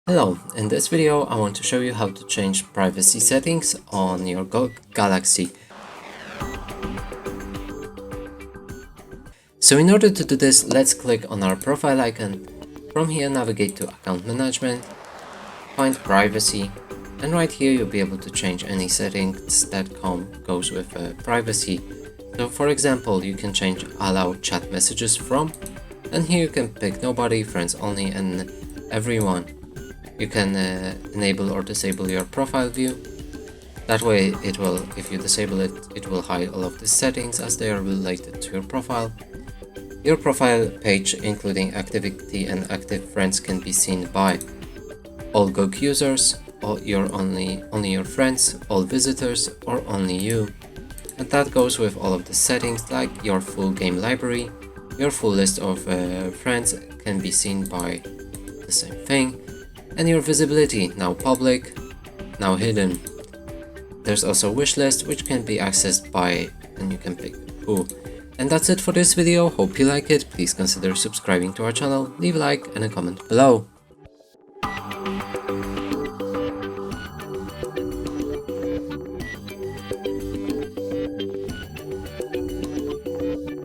Hello, in this video I want to show you how to change privacy settings on your Gog Galaxy. So in order to do this, let's click on our profile icon. From here navigate to account management, find privacy, and right here you'll be able to change any settings that goes with privacy. So for example, you can change allow chat messages from, and here you can pick nobody, friends only, and everyone. You can enable or disable your profile view. That way it will, if you disable it, it will hide all of the settings as they are related to your profile. Your profile page, including activity and active friends, can be seen by all Gog users, only your friends, all visitors, or only you. And that goes with all of the settings like your full game library. Your full list of friends can be seen by the same thing. And your visibility, now public, now hidden. There's also a wish list which can be accessed by, and you can pick who. And that's it for this video. Hope you like it. Please consider subscribing to our channel, leave a like and a comment below.